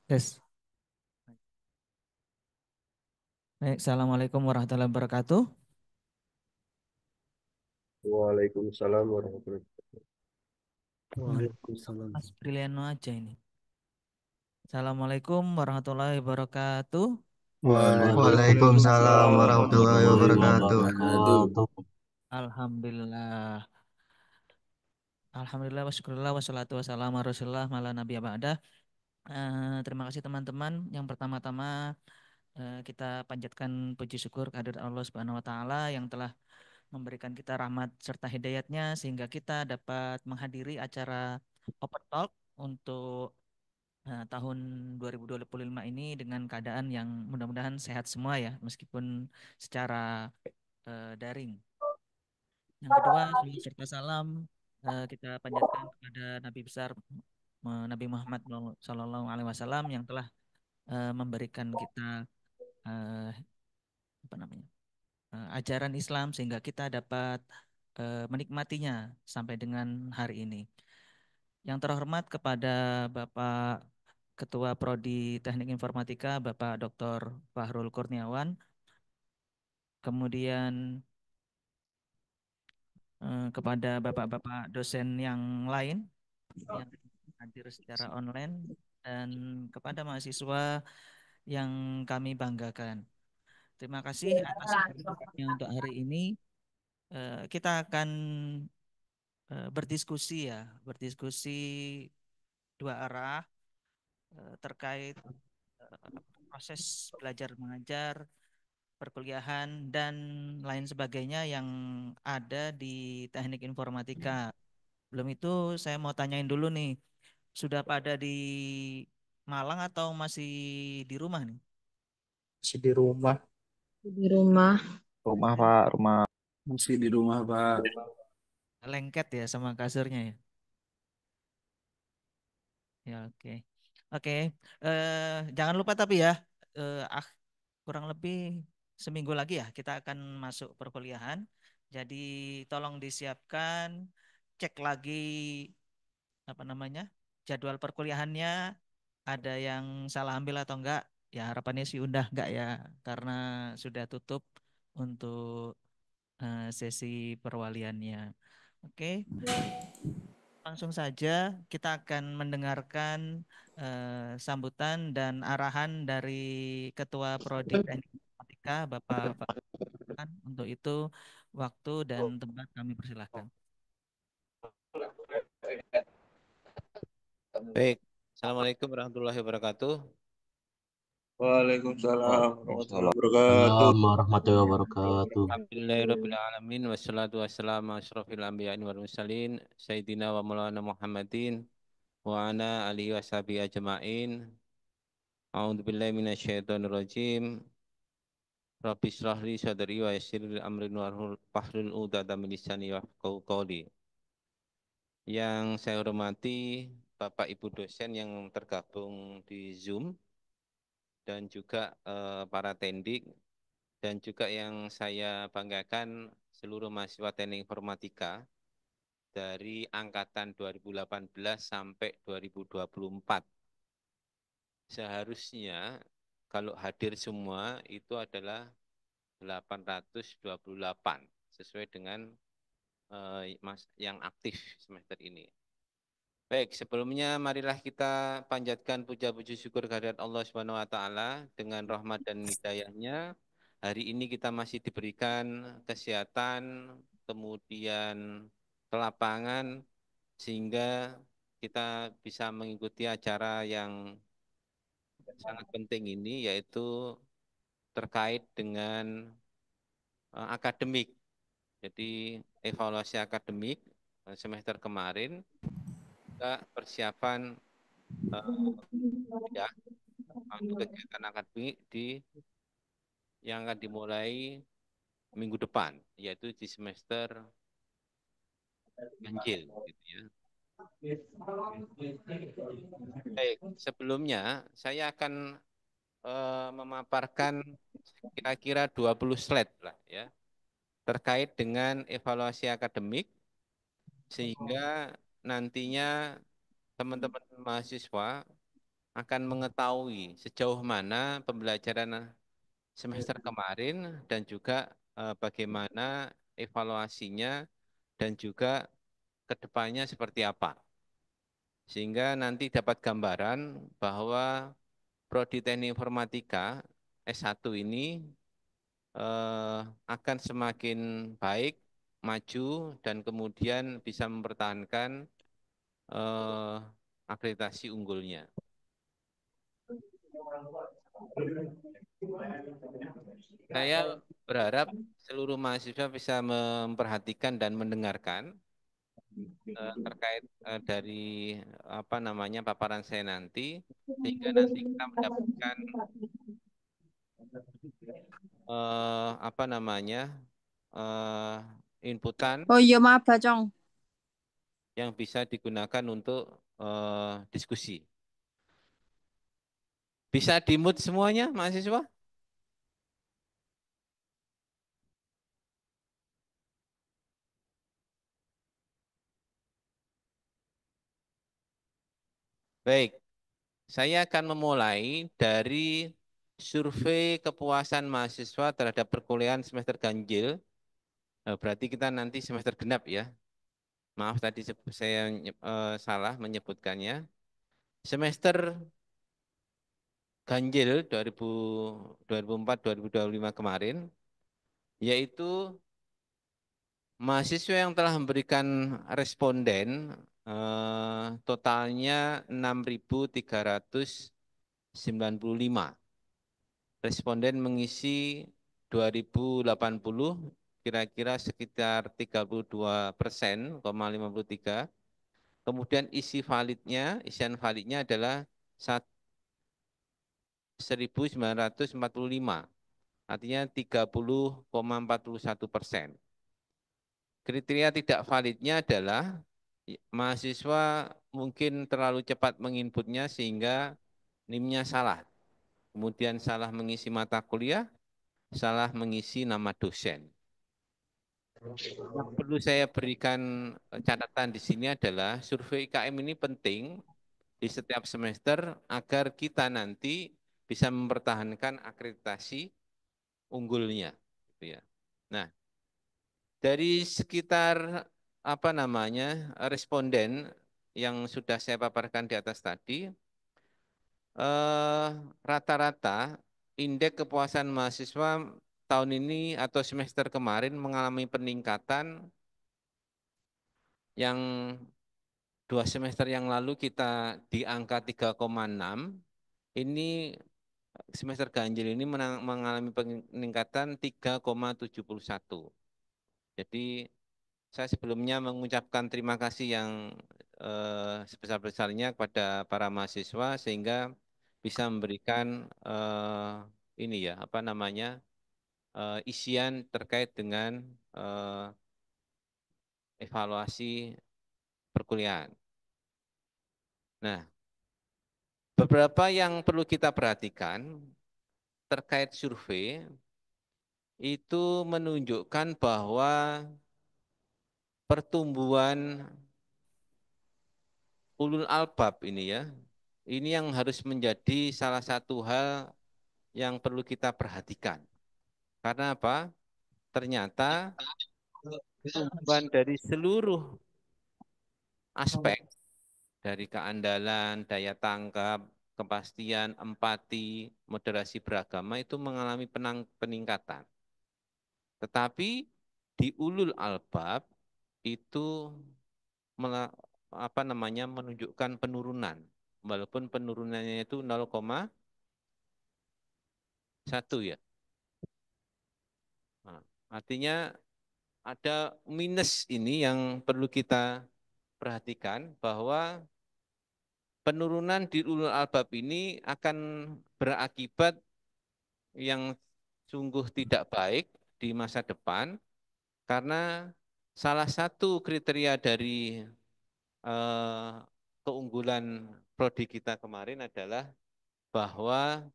Tes. Baik, Assalamualaikum warahmatullahi wabarakatuh. Waalaikumsalam warahmatullahi Nah, Waalaikumsalam. Mas Briliano aja ini. Assalamualaikum warahmatullahi wabarakatuh. Waalaikumsalam Waalaikumsalam warahmatullahi warahmatullahi wabarakatuh. wabarakatuh. Alhamdulillah. Alhamdulillah wa syukurillah wassalatu wassalamu ala Rasulillah mala nabiya ba'da. Terima kasih teman-teman. Yang pertama-tama kita panjatkan puji syukur kehadirat Allah Subhanahu wa taala yang telah memberikan kita rahmat serta hidayatnya sehingga kita dapat menghadiri acara Open Talk untuk tahun 2025 ini dengan keadaan yang mudah-mudahan sehat semua ya, meskipun secara daring. Yang kedua, salawat serta salam kita panjatkan kepada Nabi besar Nabi Muhammad Sallallahu Alaihi Wasallam yang telah memberikan kita eh, apa namanya ajaran Islam sehingga kita dapat menikmatinya sampai dengan hari ini. Yang terhormat kepada Bapak Ketua Prodi Teknik Informatika, Bapak Dr. Fahrul Kurniawan, kemudian kepada bapak-bapak dosen yang lain yang hadir secara online, dan kepada mahasiswa yang kami banggakan. Terima kasih atas keberkatannya untuk hari ini. Kita akan berdiskusi ya, berdiskusi dua arah terkait proses belajar mengajar, perkuliahan, dan lain sebagainya yang ada di teknik informatika. Belum itu saya mau tanyain dulu nih, sudah pada di Malang atau masih di rumah nih? Masih di rumah. Di rumah. Rumah Pak, rumah. Masih di rumah, Pak. Lengket ya sama kasurnya ya? Ya oke. Oke, jangan lupa tapi ya, eh, ah, kurang lebih seminggu lagi ya kita akan masuk perkuliahan. Jadi tolong disiapkan, cek lagi apa namanya jadwal perkuliahannya, ada yang salah ambil atau enggak. Ya harapannya sih udah enggak ya, karena sudah tutup untuk sesi perwaliannya. Oke, langsung saja kita akan mendengarkan sambutan dan arahan dari Ketua Prodi Teknik Informatika Bapak Farhan. Untuk itu waktu dan tempat kami persilahkan. Baik, Assalamualaikum warahmatullahi wabarakatuh. Waalaikumsalam warahmatullahi Waalaikumsalam. wabarakatuh. Salam warahmatullahi wabarakatuh. Alhamdulillahirrahmanirrahim. Wassalatu wassalamu asyrafil anbiya'i wal mursalin. Sayyidina wa maulana Muhammadin. Wa ala alihi wa sahbihi ajma'in. A'udzu billahi minasyaitonir rajim. Rabbi shrah li sadri wa yassir li amri wahlul 'uqdatam min lisani yafqahu qawli. Yang saya hormati Bapak Ibu dosen yang tergabung di Zoom dan juga para tendik, dan juga yang saya banggakan seluruh mahasiswa teknik informatika dari angkatan 2018 sampai 2024. Seharusnya kalau hadir semua itu adalah 828 sesuai dengan yang aktif semester ini. Baik, sebelumnya marilah kita panjatkan puja-puji syukur kehadirat Allah Subhanahu wa taala dengan rahmat dan hidayahnya. Hari ini kita masih diberikan kesehatan, kemudian kelapangan sehingga kita bisa mengikuti acara yang sangat penting ini, yaitu terkait dengan akademik. Jadi evaluasi akademik semester kemarin, juga persiapan eh, ya untuk kegiatan akademik yang akan dimulai minggu depan, yaitu di semester ganjil, gitu ya. Baik, sebelumnya saya akan memaparkan kira-kira 20 slide lah ya terkait dengan evaluasi akademik, sehingga nantinya teman-teman mahasiswa akan mengetahui sejauh mana pembelajaran semester kemarin dan juga bagaimana evaluasinya dan juga kedepannya seperti apa. Sehingga nanti dapat gambaran bahwa Prodi Teknik Informatika S1 ini akan semakin baik, maju, dan kemudian bisa mempertahankan akreditasi unggulnya. Saya berharap seluruh mahasiswa bisa memperhatikan dan mendengarkan terkait dari apa namanya paparan saya nanti, sehingga nanti kita mendapatkan apa namanya inputan Oh iya maaf Bacong. yang bisa digunakan untuk diskusi. Bisa di-mute semuanya mahasiswa? Baik, saya akan memulai dari survei kepuasan mahasiswa terhadap perkuliahan semester ganjil. Berarti kita nanti semester genap ya. Maaf tadi saya salah menyebutkannya. Semester ganjil 2004-2025 kemarin, yaitu mahasiswa yang telah memberikan responden totalnya 6.395. Responden mengisi 2080, kira-kira sekitar 32%, 53. Kemudian isian validnya adalah 1.945, artinya 30,41%. Kriteria tidak validnya adalah mahasiswa mungkin terlalu cepat menginputnya sehingga NIM-nya salah. Kemudian salah mengisi mata kuliah, salah mengisi nama dosen. Yang perlu saya berikan catatan di sini adalah survei IKM ini penting di setiap semester agar kita nanti bisa mempertahankan akreditasi unggulnya. Gitu ya. Nah, dari sekitar apa namanya responden yang sudah saya paparkan di atas tadi, rata-rata indeks kepuasan mahasiswa tahun ini atau semester kemarin mengalami peningkatan yang 2 semester yang lalu kita di angka 3,6, ini semester ganjil ini mengalami peningkatan 3,71. Jadi saya sebelumnya mengucapkan terima kasih yang sebesar-besarnya kepada para mahasiswa sehingga bisa memberikan ini ya apa namanya isian terkait dengan evaluasi perkuliahan. Nah, beberapa yang perlu kita perhatikan terkait survei itu menunjukkan bahwa pertumbuhan ulul albab ini ya, ini yang harus menjadi salah satu hal yang perlu kita perhatikan. Karena apa? Ternyata pertumbuhan dari seluruh aspek, dari keandalan, daya tangkap, kepastian, empati, moderasi beragama itu mengalami peningkatan. Tetapi di ulul albab itu apa namanya menunjukkan penurunan, walaupun penurunannya itu 0,1 ya. Nah, artinya ada minus ini yang perlu kita perhatikan bahwa penurunan di ulul albab ini akan berakibat yang sungguh tidak baik di masa depan karena salah satu kriteria dari keunggulan prodi kita kemarin adalah bahwa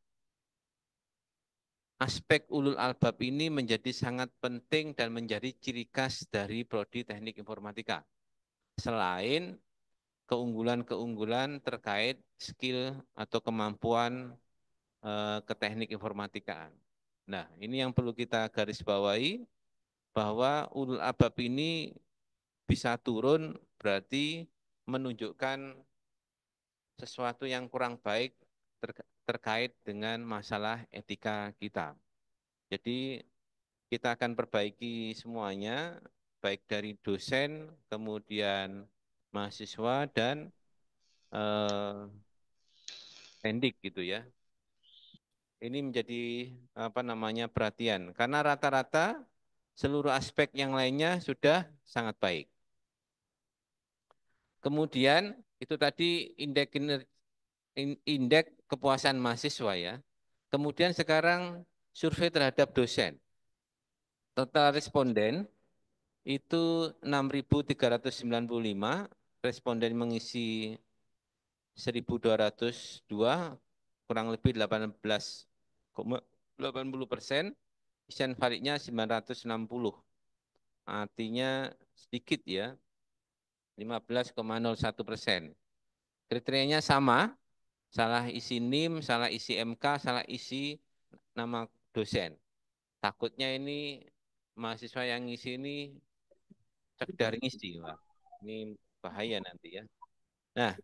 aspek ulul albab ini menjadi sangat penting dan menjadi ciri khas dari prodi Teknik Informatika. Selain keunggulan-keunggulan terkait skill atau kemampuan ke teknik informatikaan. Nah, ini yang perlu kita garis bawahi bahwa ulul albab ini bisa turun berarti menunjukkan sesuatu yang kurang baik terkait dengan masalah etika kita. Jadi kita akan perbaiki semuanya, baik dari dosen, kemudian mahasiswa dan pendik gitu ya. Ini menjadi apa namanya perhatian karena rata-rata seluruh aspek yang lainnya sudah sangat baik. Kemudian itu tadi indeks kepuasan mahasiswa ya. Kemudian sekarang survei terhadap dosen. Total responden itu 6.395 responden mengisi 1.202, kurang lebih 18,80%, isian validnya 960, artinya sedikit ya, 15,01%. Kriterianya sama, salah isi NIM, salah isi MK, salah isi nama dosen. Takutnya ini mahasiswa yang ngisi ini sekedar ngisi, Pak. Ini bahaya nanti ya. Nah,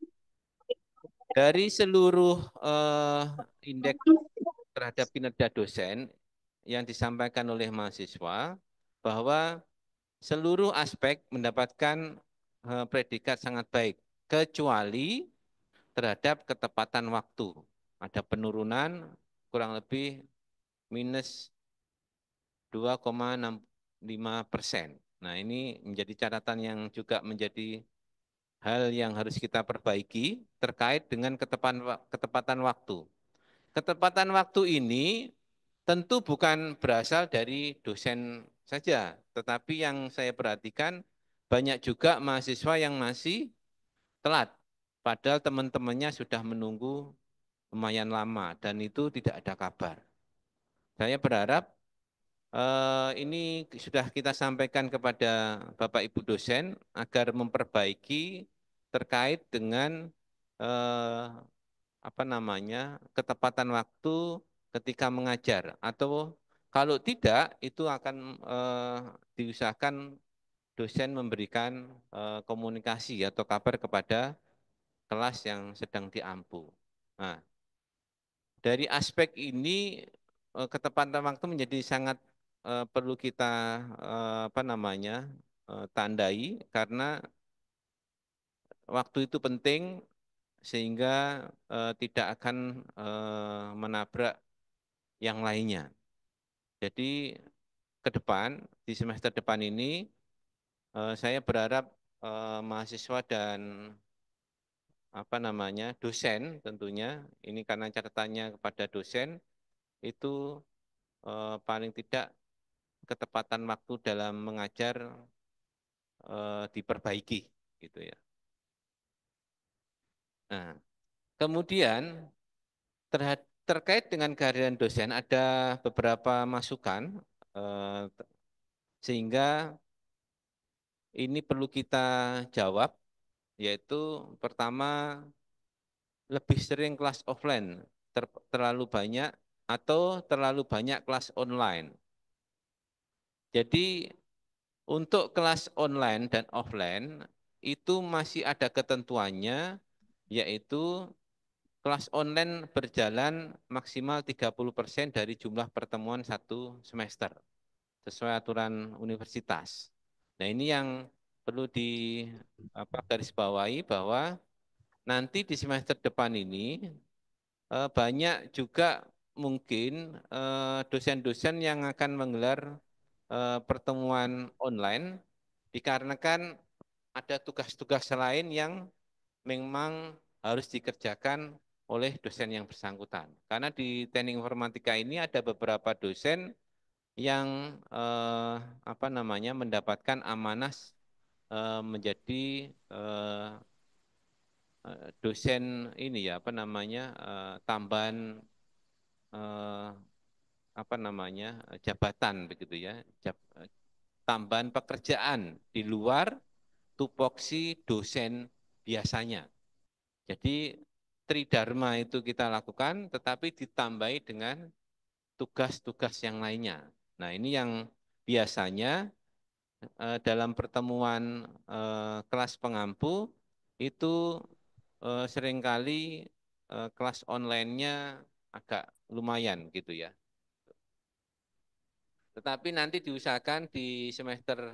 dari seluruh indeks terhadap kinerja dosen yang disampaikan oleh mahasiswa bahwa seluruh aspek mendapatkan predikat sangat baik kecuali terhadap ketepatan waktu. Ada penurunan kurang lebih minus 2,65%. Nah, ini menjadi catatan yang juga menjadi hal yang harus kita perbaiki terkait dengan ketepatan waktu. Ketepatan waktu ini tentu bukan berasal dari dosen saja, tetapi yang saya perhatikan banyak juga mahasiswa yang masih telat, padahal teman-temannya sudah menunggu lumayan lama dan itu tidak ada kabar. Saya berharap ini sudah kita sampaikan kepada Bapak Ibu dosen agar memperbaiki terkait dengan eh, apa namanya ketepatan waktu ketika mengajar atau kalau tidak itu akan diusahakan dosen memberikan komunikasi atau kabar kepada kelas yang sedang diampu. Nah, dari aspek ini ketepatan waktu menjadi sangat perlu kita apa namanya tandai karena waktu itu penting sehingga tidak akan menabrak yang lainnya. Jadi ke depan di semester depan ini saya berharap mahasiswa dan apa namanya dosen tentunya ini karena catatannya kepada dosen itu paling tidak ketepatan waktu dalam mengajar diperbaiki gitu ya. Nah, kemudian terkait dengan kehadiran dosen ada beberapa masukan sehingga ini perlu kita jawab yaitu pertama lebih sering kelas offline terlalu banyak atau terlalu banyak kelas online. Jadi untuk kelas online dan offline itu masih ada ketentuannya yaitu kelas online berjalan maksimal 30% dari jumlah pertemuan satu semester sesuai aturan universitas. Nah, ini yang perlu garis bawahi bahwa nanti di semester depan ini banyak juga mungkin dosen-dosen yang akan menggelar pertemuan online dikarenakan ada tugas-tugas lain yang memang harus dikerjakan oleh dosen yang bersangkutan. Karena di teknik informatika ini ada beberapa dosen yang apa namanya mendapatkan amanah menjadi dosen ini ya apa namanya tambahan apa namanya jabatan begitu ya tambahan pekerjaan di luar tupoksi dosen biasanya. Jadi tridharma itu kita lakukan, tetapi ditambahi dengan tugas-tugas yang lainnya. Nah, ini yang biasanya dalam pertemuan kelas pengampu itu seringkali kelas online-nya agak lumayan gitu ya. Tetapi nanti diusahakan di semester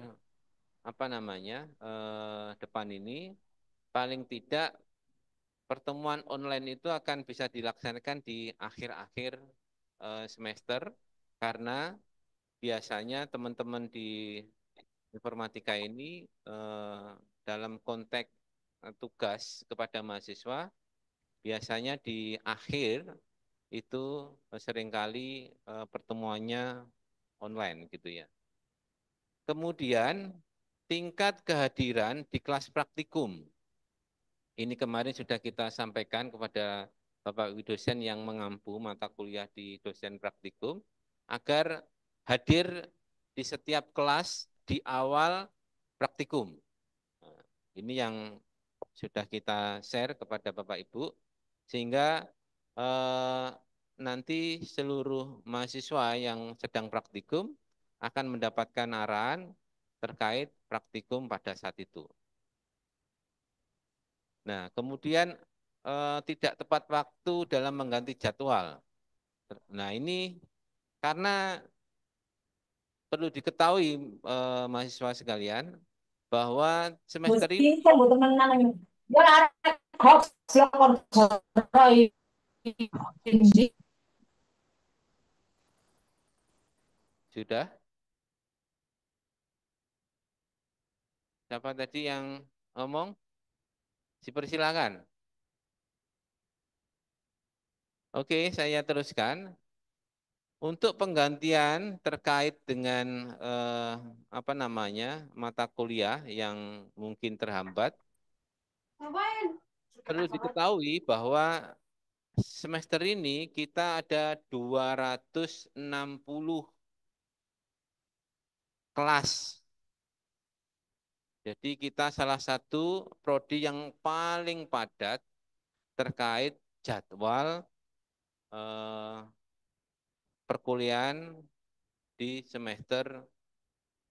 depan ini paling tidak pertemuan online itu akan bisa dilaksanakan di akhir-akhir semester karena biasanya teman-teman di informatika ini dalam konteks tugas kepada mahasiswa biasanya di akhir itu seringkali pertemuannya online gitu ya. Kemudian tingkat kehadiran di kelas praktikum. Ini kemarin sudah kita sampaikan kepada Bapak Ibu dosen yang mengampu mata kuliah di dosen praktikum agar hadir di setiap kelas di awal praktikum. Nah, ini yang sudah kita share kepada Bapak Ibu sehingga nanti seluruh mahasiswa yang sedang praktikum akan mendapatkan arahan terkait praktikum pada saat itu. Nah, kemudian tidak tepat waktu dalam mengganti jadwal. Nah, ini karena perlu diketahui mahasiswa sekalian bahwa semester ini Mesti saya butuh menang. Ya, arek hoax yang konsoloi ini. sudah. Siapa tadi yang ngomong? Dipersilakan. Oke, saya teruskan. Untuk penggantian terkait dengan mata kuliah yang mungkin terhambat, perlu diketahui bahwa semester ini kita ada 260 kelas. Jadi kita salah satu prodi yang paling padat terkait jadwal perkuliahan di semester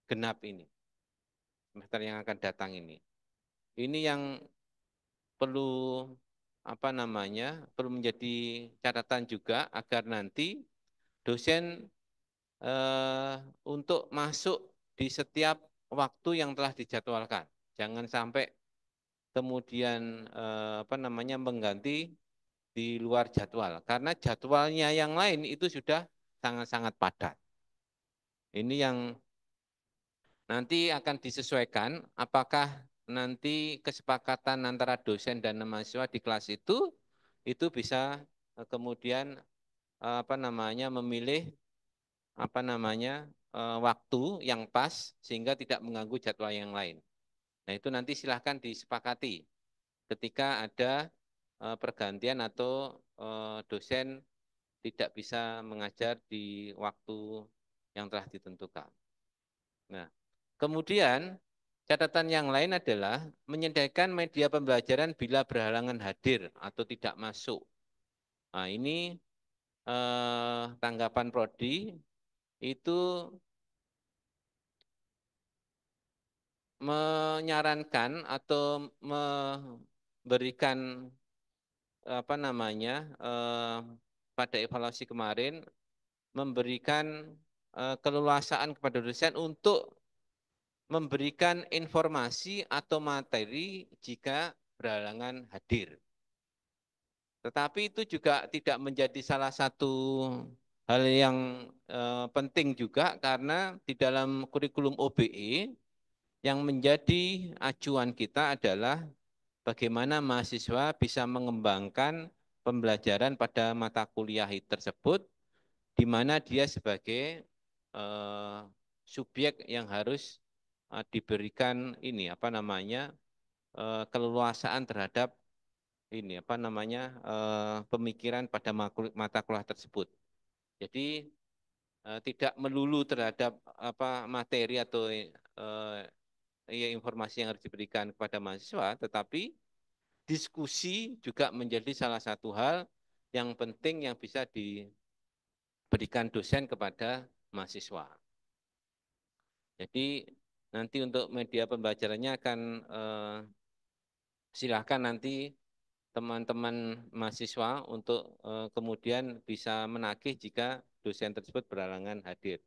genap ini, semester yang akan datang ini. Ini yang perlu perlu menjadi catatan juga agar nanti dosen untuk masuk di setiap waktu yang telah dijadwalkan. Jangan sampai kemudian mengganti di luar jadwal karena jadwalnya yang lain itu sudah sangat-sangat padat. Ini yang nanti akan disesuaikan apakah nanti kesepakatan antara dosen dan mahasiswa di kelas itu bisa kemudian memilih waktu yang pas sehingga tidak mengganggu jadwal yang lain. Nah, itu nanti silahkan disepakati ketika ada pergantian atau dosen tidak bisa mengajar di waktu yang telah ditentukan. Nah, kemudian catatan yang lain adalah menyediakan media pembelajaran bila berhalangan hadir atau tidak masuk. Nah, ini tanggapan prodi itu menyarankan atau memberikan pada evaluasi kemarin memberikan keleluasaan kepada dosen untuk memberikan informasi atau materi jika berhalangan hadir. Tetapi itu juga tidak menjadi salah satu hal yang penting juga karena di dalam kurikulum OBE yang menjadi acuan kita adalah bagaimana mahasiswa bisa mengembangkan pembelajaran pada mata kuliah tersebut, di mana dia sebagai subjek yang harus diberikan keleluasaan terhadap pemikiran pada mata kuliah tersebut. Jadi tidak melulu terhadap materi atau informasi yang harus diberikan kepada mahasiswa, tetapi diskusi juga menjadi salah satu hal yang penting yang bisa diberikan dosen kepada mahasiswa. Jadi nanti untuk media pembelajarannya akan silahkan nanti teman-teman mahasiswa untuk kemudian bisa menagih jika dosen tersebut berhalangan hadir.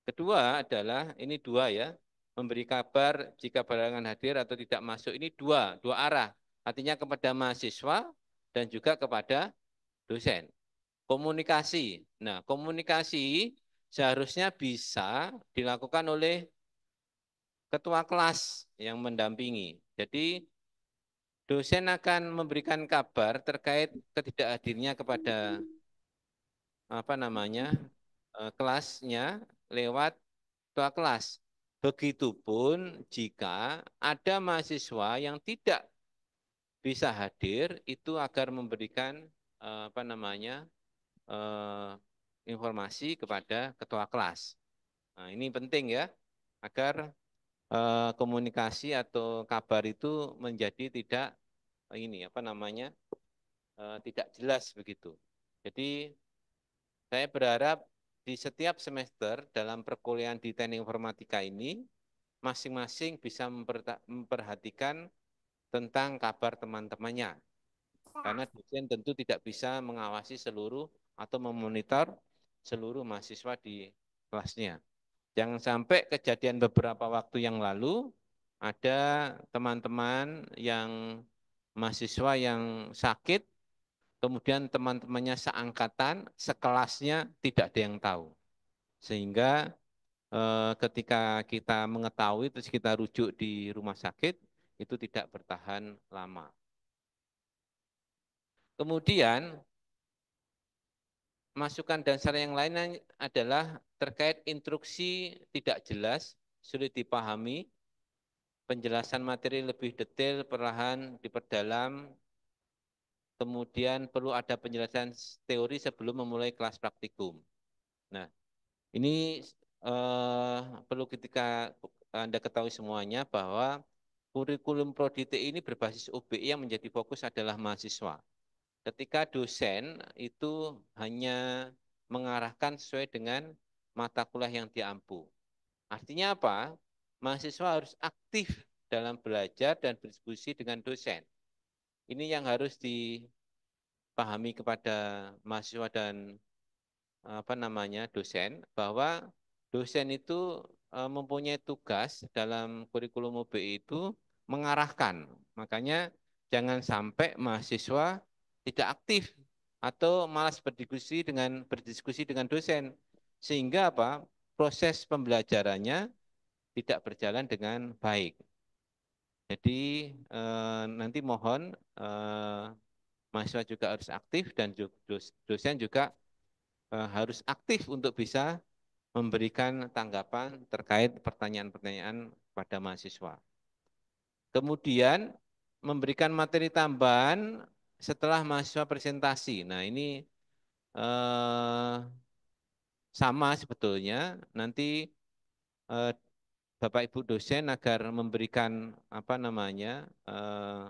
Kedua adalah, ini dua ya, memberi kabar jika berhalangan hadir atau tidak masuk, ini dua arah. Artinya kepada mahasiswa dan juga kepada dosen. Komunikasi. Nah, komunikasi seharusnya bisa dilakukan oleh ketua kelas yang mendampingi. Jadi dosen akan memberikan kabar terkait ketidakhadirnya kepada kelasnya lewat ketua kelas. Begitupun jika ada mahasiswa yang tidak bisa hadir, itu agar memberikan informasi kepada ketua kelas. Nah, ini penting ya, agar komunikasi atau kabar itu menjadi tidak tidak jelas begitu. Jadi saya berharap di setiap semester dalam perkuliahan di Teknik Informatika ini masing-masing bisa memperhatikan tentang kabar teman-temannya. Karena dosen tentu tidak bisa mengawasi seluruh atau memonitor seluruh mahasiswa di kelasnya. Jangan sampai kejadian beberapa waktu yang lalu ada teman-teman yang mahasiswa yang sakit, kemudian teman-temannya seangkatan, sekelasnya tidak ada yang tahu. Sehingga ketika kita mengetahui terus kita rujuk di rumah sakit, itu tidak bertahan lama. Kemudian masukan dan saran yang lainnya adalah terkait instruksi tidak jelas, sulit dipahami, penjelasan materi lebih detail perlahan diperdalam, kemudian perlu ada penjelasan teori sebelum memulai kelas praktikum. Nah, ini perlu ketika Anda ketahui semuanya bahwa kurikulum Prodi TI ini berbasis UBI yang menjadi fokus adalah mahasiswa. Ketika dosen itu hanya mengarahkan sesuai dengan mata kuliah yang diampu. Artinya apa? Mahasiswa harus aktif dalam belajar dan berdiskusi dengan dosen. Ini yang harus dipahami kepada mahasiswa dan dosen, bahwa dosen itu mempunyai tugas dalam kurikulum UBI itu mengarahkan. Makanya jangan sampai mahasiswa tidak aktif atau malas berdiskusi dengan dosen, sehingga apa? Proses pembelajarannya tidak berjalan dengan baik. Jadi nanti mohon mahasiswa juga harus aktif dan dosen juga harus aktif untuk bisa memberikan tanggapan terkait pertanyaan-pertanyaan pada mahasiswa. Kemudian memberikan materi tambahan setelah mahasiswa presentasi. Nah, ini sama sebetulnya. Nanti Bapak Ibu dosen agar memberikan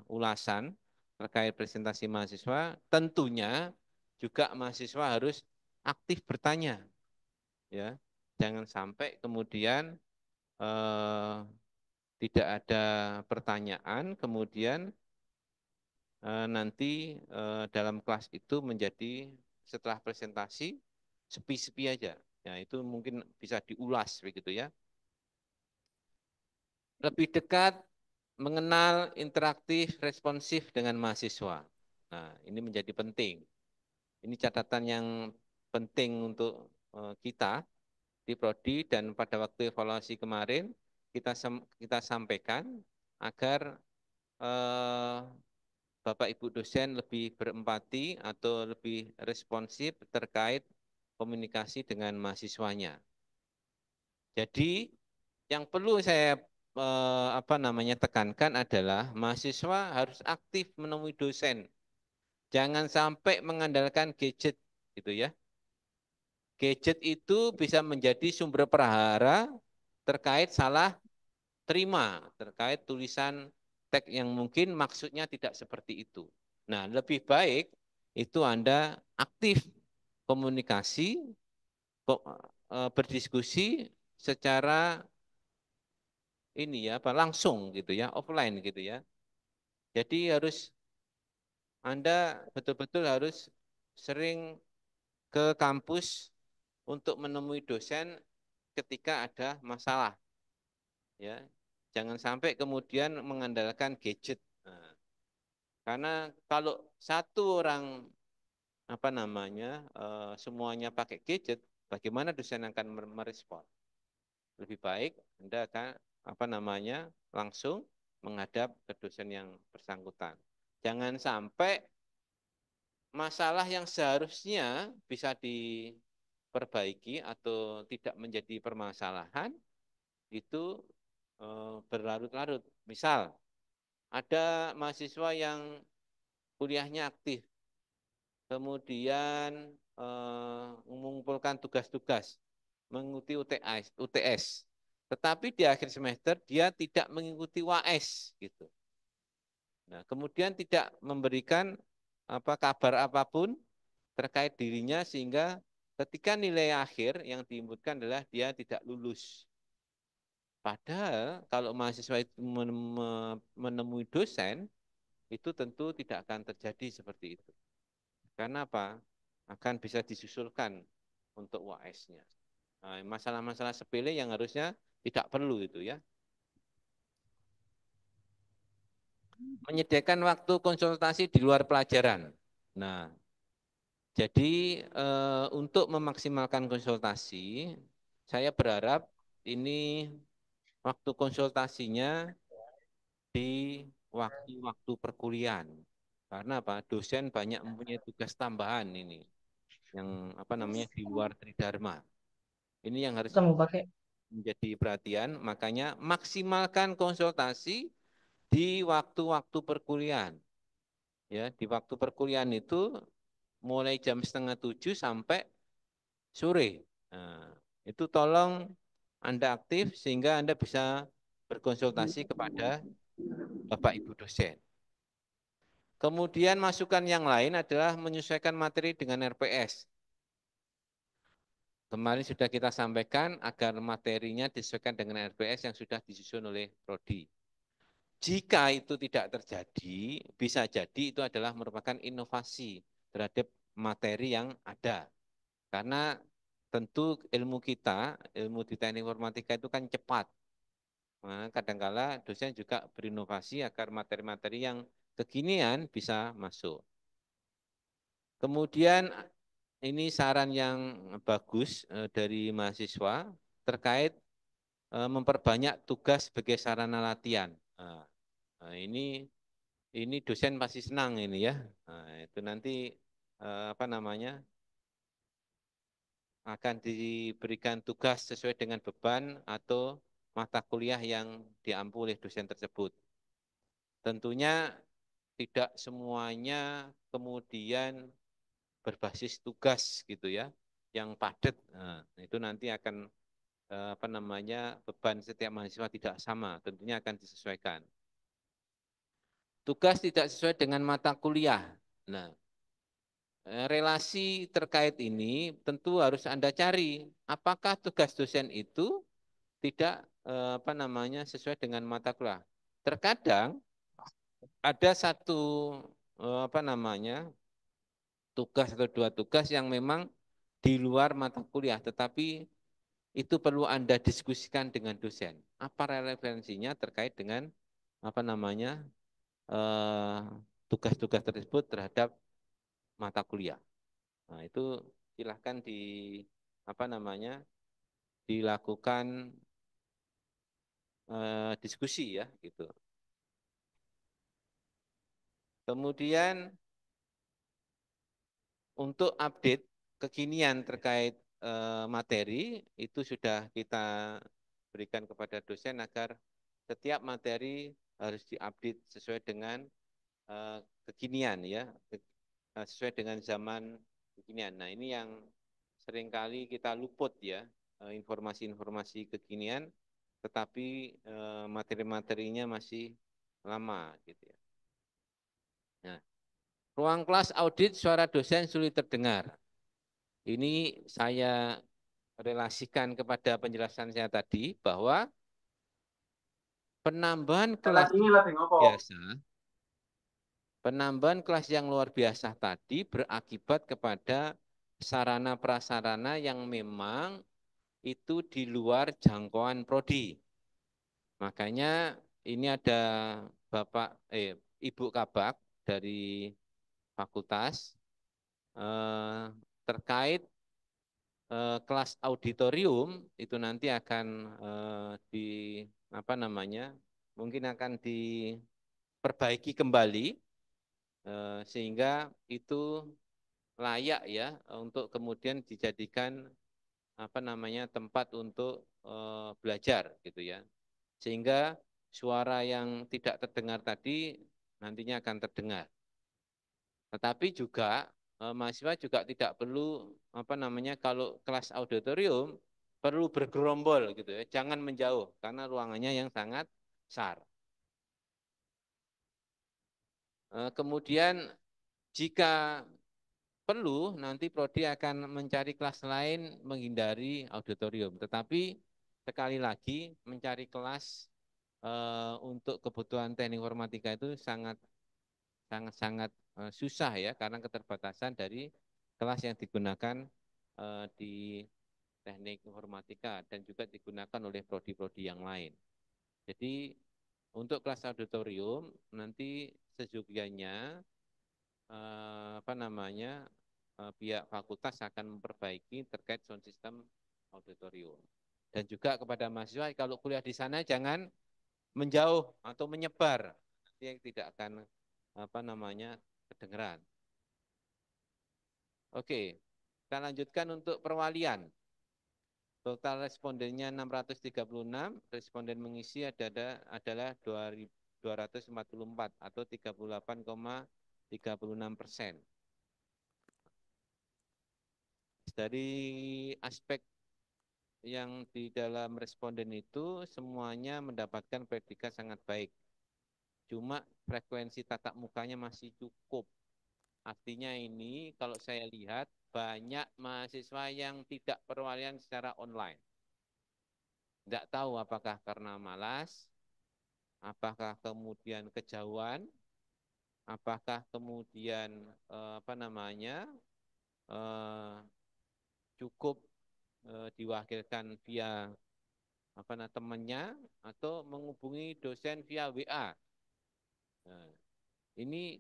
ulasan terkait presentasi mahasiswa, tentunya juga mahasiswa harus aktif bertanya, ya. Jangan sampai kemudian tidak ada pertanyaan, kemudian nanti dalam kelas itu menjadi setelah presentasi sepi-sepi aja. Ya, itu mungkin bisa diulas begitu ya. Lebih dekat, mengenal, interaktif, responsif dengan mahasiswa. Nah, ini menjadi penting. Ini catatan yang penting untuk kita di Prodi, dan pada waktu evaluasi kemarin kita sampaikan agar Bapak Ibu dosen lebih berempati atau lebih responsif terkait komunikasi dengan mahasiswanya. Jadi yang perlu saya tekankan adalah mahasiswa harus aktif menemui dosen. Jangan sampai mengandalkan gadget gitu ya. Gadget itu bisa menjadi sumber prahara terkait salah terima, terkait tulisan teks yang mungkin maksudnya tidak seperti itu. Nah, lebih baik itu Anda aktif komunikasi, berdiskusi secara ini ya, apa langsung gitu ya, offline gitu ya. Jadi Anda betul-betul harus sering ke kampus untuk menemui dosen ketika ada masalah ya. Jangan sampai kemudian mengandalkan gadget. Nah, karena kalau satu orang apa namanya semuanya pakai gadget, bagaimana dosen akan merespon? Lebih baik Anda akan apa namanya langsung menghadap ke dosen yang bersangkutan. Jangan sampai masalah yang seharusnya bisa diperbaiki atau tidak menjadi permasalahan itu berlarut-larut. Misal ada mahasiswa yang kuliahnya aktif, kemudian mengumpulkan tugas-tugas, mengikuti UTS, tetapi di akhir semester dia tidak mengikuti UAS gitu. Nah, kemudian tidak memberikan kabar apapun terkait dirinya sehingga ketika nilai akhir yang diinputkan adalah dia tidak lulus. Padahal kalau mahasiswa itu menemui dosen, itu tentu tidak akan terjadi seperti itu. Karena apa? Akan bisa disusulkan untuk UAS-nya. Nah, masalah-masalah sepele yang harusnya tidak perlu itu ya. Menyediakan waktu konsultasi di luar pelajaran. Nah, jadi untuk memaksimalkan konsultasi, saya berharap ini waktu konsultasinya di waktu-waktu perkuliahan. Karena apa? Dosen banyak mempunyai tugas tambahan ini yang apa namanya di luar tridharma. Ini yang harus Kamu pakai. menjadi perhatian, makanya maksimalkan konsultasi di waktu-waktu perkuliahan. Ya, di waktu perkuliahan itu mulai jam 6:30 sampai sore. Nah, itu tolong Anda aktif sehingga Anda bisa berkonsultasi kepada Bapak Ibu dosen. Kemudian masukan yang lain adalah menyesuaikan materi dengan RPS. Kemarin sudah kita sampaikan agar materinya disesuaikan dengan RPS yang sudah disusun oleh Prodi. Jika itu tidak terjadi, bisa jadi itu adalah merupakan inovasi terhadap materi yang ada. Karena tentu ilmu kita, ilmu di teknik informatika itu kan cepat. Nah, kadangkala dosen juga berinovasi agar materi-materi yang kekinian bisa masuk. Kemudian ini saran yang bagus dari mahasiswa terkait memperbanyak tugas sebagai sarana latihan. Nah, ini dosen pasti senang ini ya. Nah, itu nanti apa namanya akan diberikan tugas sesuai dengan beban atau mata kuliah yang diampu oleh dosen tersebut. Tentunya tidak semuanya kemudian berbasis tugas gitu ya, yang padat. Nah, itu nanti akan apa namanya beban setiap mahasiswa tidak sama, tentunya akan disesuaikan. Tugas tidak sesuai dengan mata kuliah. Nah, relasi terkait ini tentu harus Anda cari. Apakah tugas dosen itu tidak apa namanya sesuai dengan mata kuliah? Terkadang ada satu apa namanya tugas atau dua tugas yang memang di luar mata kuliah, tetapi itu perlu Anda diskusikan dengan dosen. Apa relevansinya terkait dengan apa namanya eh, tugas-tugas tersebut terhadap mata kuliah. Nah, itu silahkan apa namanya dilakukan diskusi ya gitu. Kemudian untuk update kekinian terkait materi itu sudah kita berikan kepada dosen agar setiap materi harus diupdate sesuai dengan kekinian ya, sesuai dengan zaman kekinian. Nah, ini yang seringkali kita luput ya, informasi-informasi kekinian, tetapi materi-materinya masih lama gitu ya. Nah, ruang kelas audit suara dosen sulit terdengar. Ini saya relasikan kepada penjelasan saya tadi bahwa penambahan kelas biasa, penambahan kelas yang luar biasa tadi berakibat kepada sarana prasarana yang memang itu di luar jangkauan prodi. Makanya ini ada Ibu Kabak dari fakultas terkait kelas auditorium itu nanti akan di apa namanya? Mungkin akan diperbaiki kembali sehingga itu layak ya untuk kemudian dijadikan apa namanya tempat untuk belajar gitu ya. Sehingga suara yang tidak terdengar tadi nantinya akan terdengar. Tetapi juga mahasiswa juga tidak perlu apa namanya kalau kelas auditorium perlu bergerombol gitu ya, jangan menjauh karena ruangannya yang sangat besar. Kemudian jika perlu nanti prodi akan mencari kelas lain menghindari auditorium. Tetapi sekali lagi mencari kelas untuk kebutuhan teknik informatika itu sangat susah ya karena keterbatasan dari kelas yang digunakan di teknik informatika dan juga digunakan oleh prodi-prodi yang lain. Jadi untuk kelas auditorium nanti seyogyanya apa namanya pihak fakultas akan memperbaiki terkait sound system auditorium. Dan juga kepada mahasiswa kalau kuliah di sana jangan menjauh atau menyebar, nanti tidak akan apa namanya kedengeran. Oke, kita lanjutkan untuk perwalian. Total respondennya 636, responden mengisi adalah 244 atau 38,36%. Dari aspek yang di dalam responden itu semuanya mendapatkan predikat sangat baik. Cuma frekuensi tatap mukanya masih cukup. Artinya ini kalau saya lihat banyak mahasiswa yang tidak perwalian secara online. Tidak tahu apakah karena malas, apakah kemudian kejauhan, apakah kemudian apa namanya cukup diwakilkan via apa namanya temannya atau menghubungi dosen via WA. Nah, ini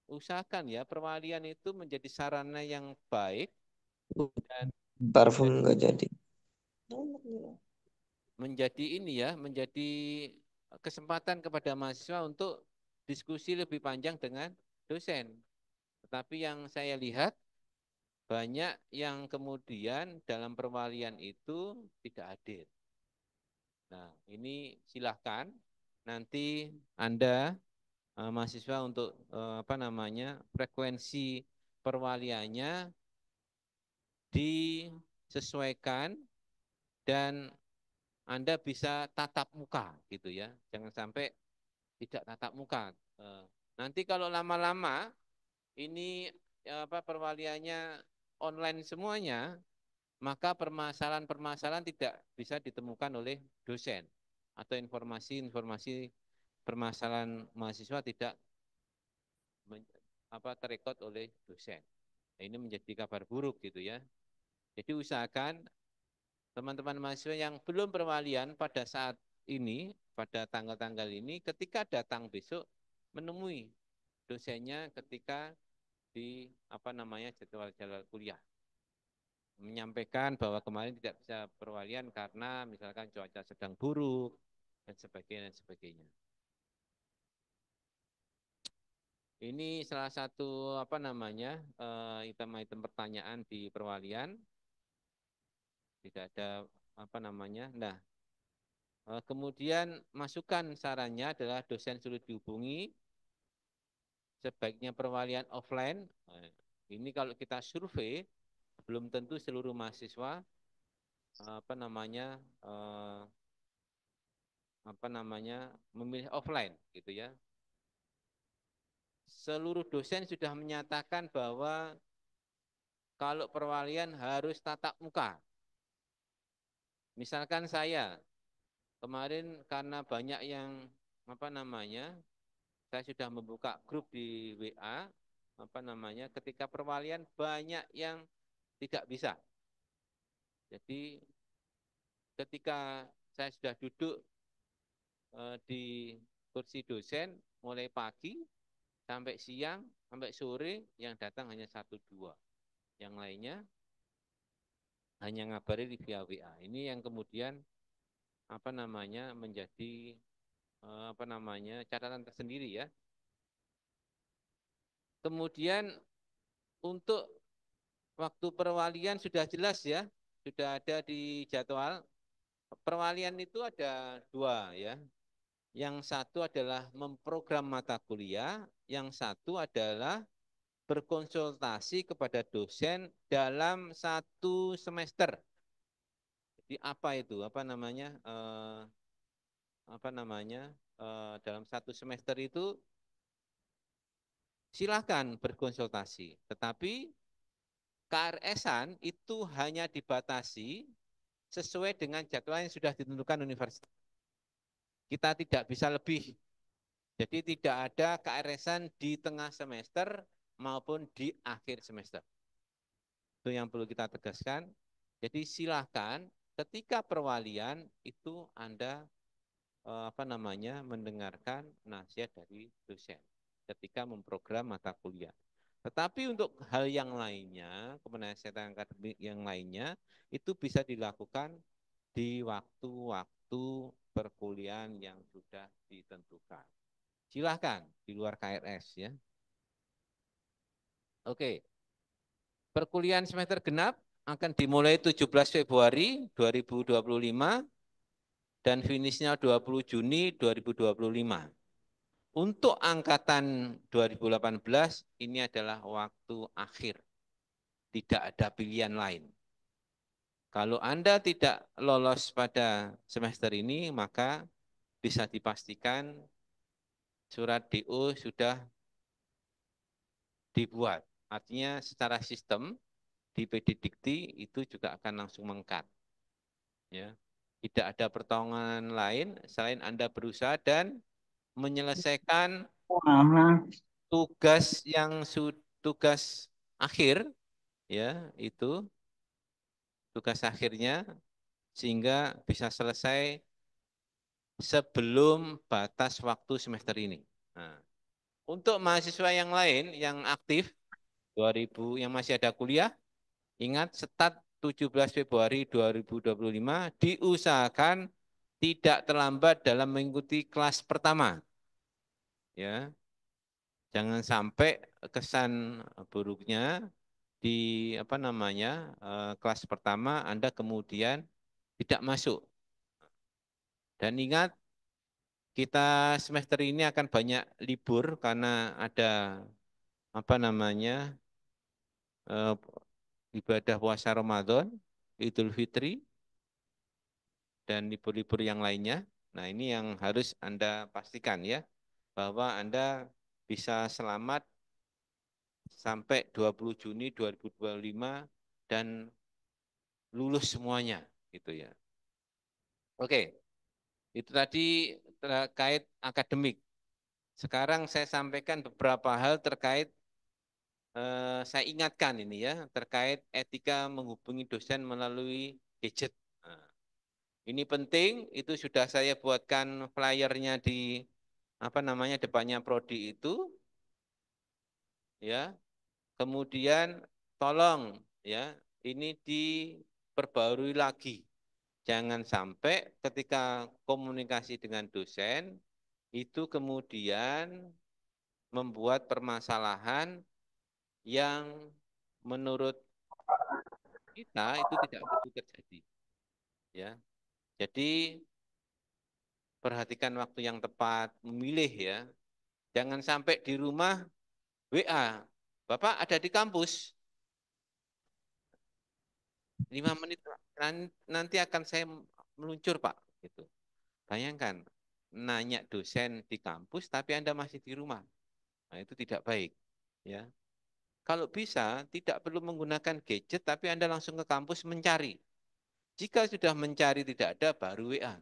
usahakan ya perwalian itu menjadi sarana yang baik dan Parfum nggak jadi. menjadi ini ya, menjadi kesempatan kepada mahasiswa untuk diskusi lebih panjang dengan dosen. Tetapi yang saya lihat banyak yang kemudian dalam perwalian itu tidak hadir. Nah, ini silahkan nanti Anda mahasiswa untuk apa namanya frekuensi perwaliannya disesuaikan dan Anda bisa tatap muka gitu ya. Jangan sampai tidak tatap muka. Nanti kalau lama-lama ini apa perwaliannya online semuanya, maka permasalahan-permasalahan tidak bisa ditemukan oleh dosen atau informasi-informasi permasalahan mahasiswa tidak terekod oleh dosen. Nah, ini menjadi kabar buruk gitu ya. Jadi usahakan teman-teman mahasiswa yang belum perwalian pada saat ini, pada tanggal-tanggal ini, ketika datang besok menemui dosennya ketika di apa namanya jadwal-jadwal kuliah. Menyampaikan bahwa kemarin tidak bisa perwalian karena misalkan cuaca sedang buruk dan sebagainya dan sebagainya. Ini salah satu apa namanya item-item pertanyaan di perwalian. Tidak ada apa namanya. Nah, kemudian masukan sarannya adalah dosen sulit dihubungi, sebaiknya perwalian offline. Ini kalau kita survei belum tentu seluruh mahasiswa apa namanya memilih offline gitu ya. Seluruh dosen sudah menyatakan bahwa kalau perwalian harus tatap muka. Misalkan saya kemarin karena banyak yang saya sudah membuka grup di WA ketika perwalian banyak yang tidak bisa. Jadi ketika saya sudah duduk di kursi dosen mulai pagi sampai siang sampai sore yang datang hanya 1-2, yang lainnya hanya ngabari via WA. Ini yang kemudian menjadi catatan tersendiri ya. Kemudian untuk waktu perwalian sudah jelas ya, sudah ada di jadwal. Perwalian itu ada 2 ya. Yang satu adalah memprogram mata kuliah, yang satu adalah berkonsultasi kepada dosen dalam 1 semester. Jadi apa itu? Dalam 1 semester itu silakan berkonsultasi. Tetapi KRS-an itu hanya dibatasi sesuai dengan jadwal yang sudah ditentukan universitas. Kita tidak bisa lebih. Jadi tidak ada KRS-an di tengah semester maupun di akhir semester. Itu yang perlu kita tegaskan. Jadi silakan ketika perwalian itu Anda mendengarkan nasihat dari dosen ketika memprogram mata kuliah. Tetapi untuk hal yang lainnya, penasihat akademik yang lainnya itu bisa dilakukan di waktu-waktu perkuliahan yang sudah ditentukan. Silahkan di luar KRS ya. Oke. Perkuliahan semester genap akan dimulai 17 Februari 2025 dan finishnya 20 Juni 2025. Untuk angkatan 2018 ini adalah waktu akhir. Tidak ada pilihan lain. Kalau Anda tidak lolos pada semester ini, maka bisa dipastikan surat DO sudah dibuat. Artinya secara sistem di PD Dikti itu juga akan langsung mengkat. Ya. Tidak ada pertolongan lain selain Anda berusaha dan menyelesaikan tugas akhir ya, itu tugas akhirnya sehingga bisa selesai sebelum batas waktu semester ini. Nah, untuk mahasiswa yang lain yang aktif 2000 yang masih ada kuliah, ingat start 17 Februari 2025 diusahakan tidak terlambat dalam mengikuti kelas pertama. Ya. Jangan sampai kesan buruknya di kelas pertama Anda kemudian tidak masuk. Dan ingat kita semester ini akan banyak libur karena ada ibadah puasa Ramadan, Idul Fitri, dan libur-libur yang lainnya. Nah, ini yang harus Anda pastikan ya, bahwa Anda bisa selamat sampai 20 Juni 2025 dan lulus semuanya gitu ya. Oke, itu tadi terkait akademik. Sekarang saya sampaikan beberapa hal terkait saya ingatkan ini ya, terkait etika menghubungi dosen melalui gadget. Nah, ini penting, itu sudah saya buatkan flyernya di depannya prodi itu. Ya. Kemudian tolong ya, ini diperbarui lagi. Jangan sampai ketika komunikasi dengan dosen itu kemudian membuat permasalahan yang menurut kita itu tidak perlu terjadi. Ya. Jadi perhatikan waktu yang tepat, memilih ya. Jangan sampai di rumah WA, Bapak ada di kampus. 5 menit nanti akan saya meluncur Pak. Gitu. Bayangkan, nanya dosen di kampus tapi Anda masih di rumah. Nah, itu tidak baik, ya. Kalau bisa tidak perlu menggunakan gadget tapi Anda langsung ke kampus mencari. Jika sudah mencari tidak ada baru WA.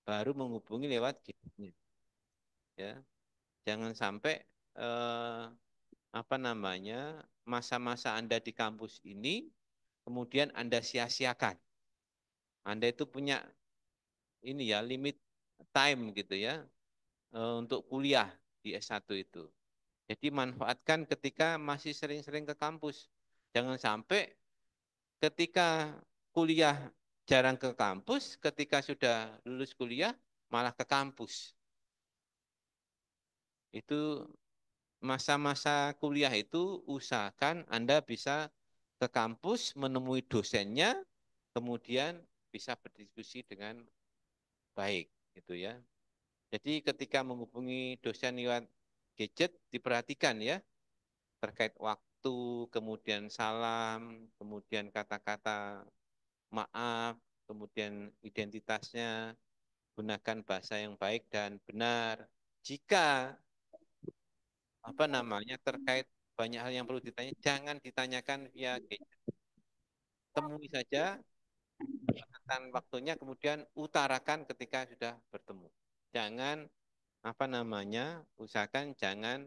Baru menghubungi lewat gadgetnya, ya. Jangan sampai apa namanya masa-masa Anda di kampus ini kemudian Anda sia-siakan. Anda itu punya ini ya limit time gitu ya untuk kuliah di S1 itu. Jadi manfaatkan ketika masih sering-sering ke kampus. Jangan sampai ketika kuliah jarang ke kampus, ketika sudah lulus kuliah malah ke kampus. Itu masa-masa kuliah itu usahakan Anda bisa ke kampus menemui dosennya, kemudian bisa berdiskusi dengan baik gitu ya. Jadi ketika menghubungi dosen lewat gadget diperhatikan ya terkait waktu, kemudian salam, kemudian kata-kata maaf, kemudian identitasnya, gunakan bahasa yang baik dan benar. Jika apa namanya terkait banyak hal yang perlu ditanya, jangan ditanyakan via gadget. Temui saja catatan waktunya, kemudian utarakan ketika sudah bertemu. Jangan apa namanya, usahakan jangan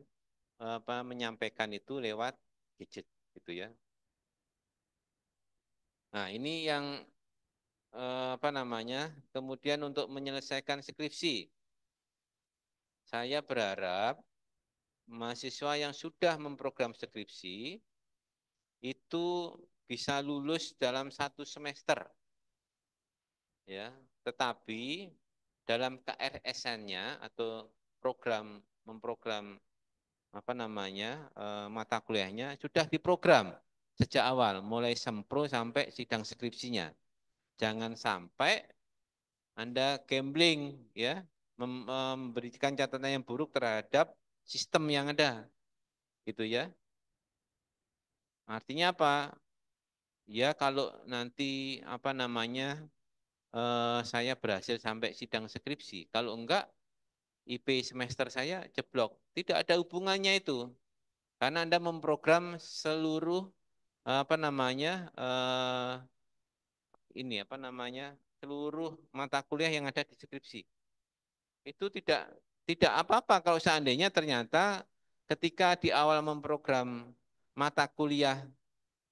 apa menyampaikan itu lewat gadget gitu ya. Nah, ini yang apa namanya? Kemudian untuk menyelesaikan skripsi, saya berharap mahasiswa yang sudah memprogram skripsi itu bisa lulus dalam 1 semester, ya. Tetapi dalam KRSN-nya atau program memprogram apa namanya mata kuliahnya sudah diprogram sejak awal, mulai sempro sampai sidang skripsinya. Jangan sampai Anda gambling, ya, memberikan catatan yang buruk terhadap sistem yang ada, gitu ya. Artinya apa? Ya kalau nanti apa namanya saya berhasil sampai sidang skripsi, kalau enggak IP semester saya jeblok. Tidak ada hubungannya itu, karena Anda memprogram seluruh apa namanya ini apa namanya seluruh mata kuliah yang ada di skripsi. Itu tidak apa-apa kalau seandainya ternyata ketika di awal memprogram mata kuliah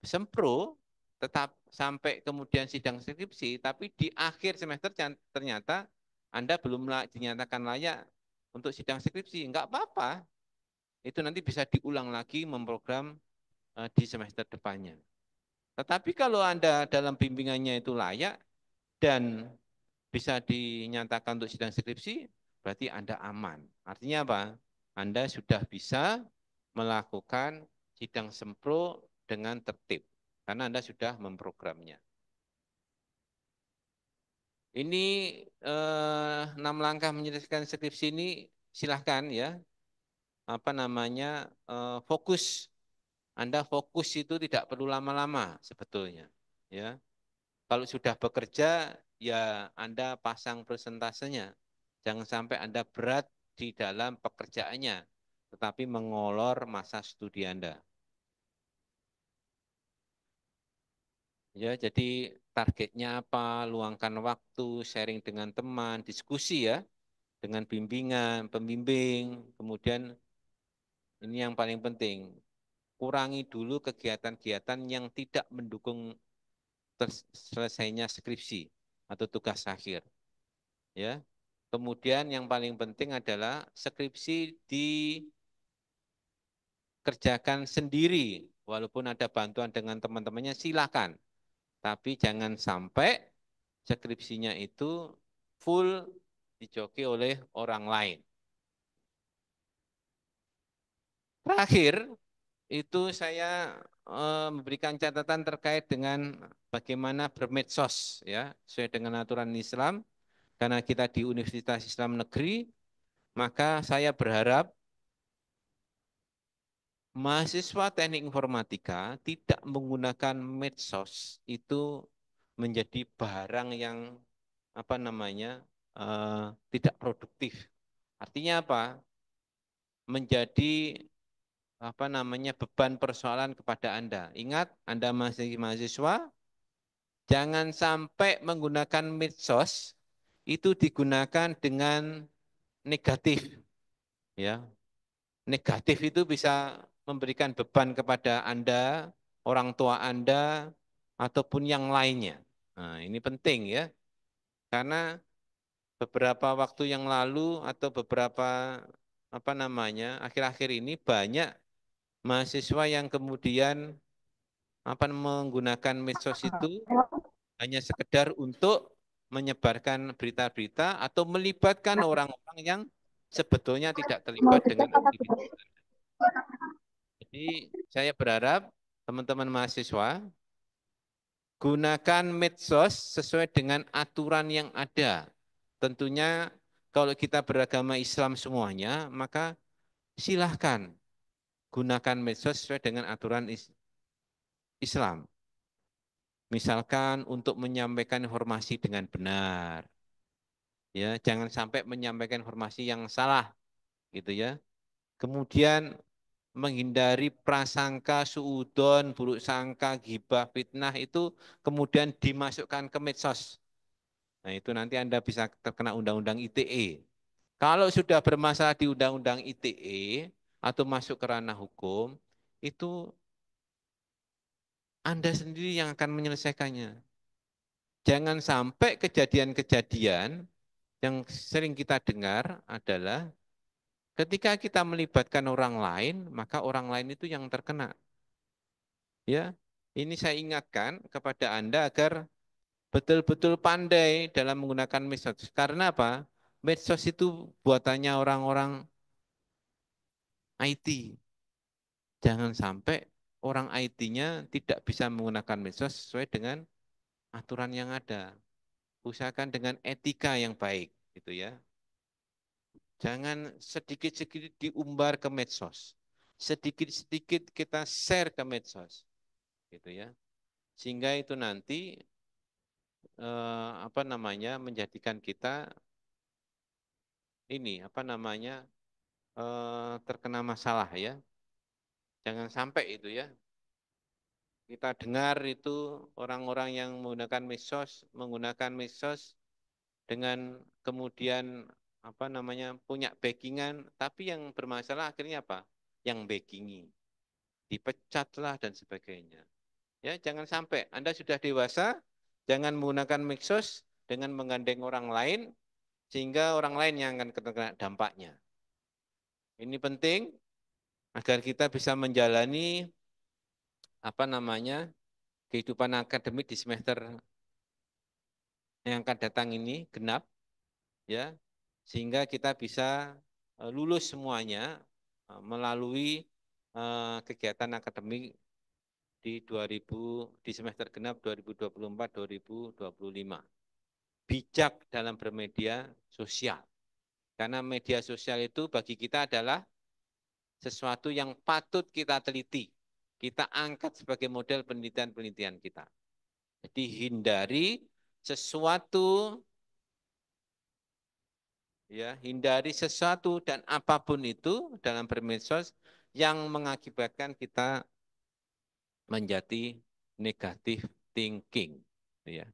sempro tetap sampai kemudian sidang skripsi, tapi di akhir semester ternyata Anda belum dinyatakan layak untuk sidang skripsi. Enggak apa-apa. Itu nanti bisa diulang lagi memprogram di semester depannya. Tetapi kalau Anda dalam bimbingannya itu layak dan bisa dinyatakan untuk sidang skripsi, berarti Anda aman. Artinya apa? Anda sudah bisa melakukan sidang sempro dengan tertib, karena Anda sudah memprogramnya. Ini 6 langkah menyelesaikan skripsi ini silahkan ya, apa namanya fokus. Anda fokus itu tidak perlu lama-lama sebetulnya, ya. Kalau sudah bekerja, ya Anda pasang persentasenya. Jangan sampai Anda berat di dalam pekerjaannya, tetapi mengolor masa studi Anda. Ya, jadi targetnya apa, luangkan waktu, sharing dengan teman, diskusi ya, dengan bimbingan, pembimbing. Kemudian ini yang paling penting, kurangi dulu kegiatan-kegiatan yang tidak mendukung selesainya skripsi atau tugas akhir. Ya. Kemudian yang paling penting adalah skripsi dikerjakan sendiri, walaupun ada bantuan dengan teman-temannya silakan. Tapi jangan sampai skripsinya itu full dijoki oleh orang lain. Terakhir, itu saya memberikan catatan terkait dengan bagaimana bermedsos ya, sesuai dengan aturan Islam. Karena kita di Universitas Islam Negeri, maka saya berharap mahasiswa teknik informatika tidak menggunakan medsos itu menjadi barang yang apa namanya tidak produktif. Artinya apa? Menjadi beban persoalan kepada Anda. Ingat, Anda masih mahasiswa, jangan sampai menggunakan medsos itu digunakan dengan negatif, ya. Negatif itu bisa memberikan beban kepada Anda, orang tua Anda, ataupun yang lainnya. Nah, ini penting ya, karena beberapa waktu yang lalu atau beberapa akhir-akhir ini banyak mahasiswa yang kemudian menggunakan medsos itu hanya sekedar untuk menyebarkan berita-berita atau melibatkan orang-orang yang sebetulnya tidak terlibat dengan aktivitas. Jadi saya berharap teman-teman mahasiswa gunakan medsos sesuai dengan aturan yang ada. Tentunya kalau kita beragama Islam semuanya, maka silahkan gunakan medsos sesuai dengan aturan Islam. Misalkan untuk menyampaikan informasi dengan benar, ya jangan sampai menyampaikan informasi yang salah, gitu ya. Kemudian menghindari prasangka, suudon, buruk sangka, ghibah, fitnah itu kemudian dimasukkan ke medsos. Nah itu nanti Anda bisa terkena undang-undang ITE. Kalau sudah bermasalah di undang-undang ITE atau masuk ke ranah hukum, itu Anda sendiri yang akan menyelesaikannya. Jangan sampai kejadian-kejadian yang sering kita dengar adalah ketika kita melibatkan orang lain, maka orang lain itu yang terkena. Ya, ini saya ingatkan kepada Anda agar betul-betul pandai dalam menggunakan medsos. Karena apa? Medsos itu buatannya orang-orang IT. Jangan sampai orang IT-nya tidak bisa menggunakan medsos sesuai dengan aturan yang ada. Usahakan dengan etika yang baik, gitu ya. Jangan sedikit-sedikit diumbar ke medsos. Sedikit-sedikit kita share ke medsos, gitu ya. Sehingga itu nanti menjadikan kita ini terkena masalah ya. Jangan sampai itu ya. Kita dengar itu orang-orang yang menggunakan medsos dengan kemudian punya backingan, tapi yang bermasalah akhirnya apa? Yang backingi, dipecatlah dan sebagainya. Ya, jangan sampai Anda sudah dewasa, jangan menggunakan medsos dengan menggandeng orang lain sehingga orang lain yang akan terkena dampaknya. Ini penting agar kita bisa menjalani kehidupan akademik di semester yang akan datang ini genap ya, sehingga kita bisa lulus semuanya melalui kegiatan akademik di semester genap 2024-2025. Bijak dalam bermedia sosial. Karena media sosial itu bagi kita adalah sesuatu yang patut kita teliti. Kita angkat sebagai model penelitian-penelitian kita. Jadi hindari sesuatu dan apapun itu dalam bermedsos yang mengakibatkan kita menjadi negatif thinking. Ya.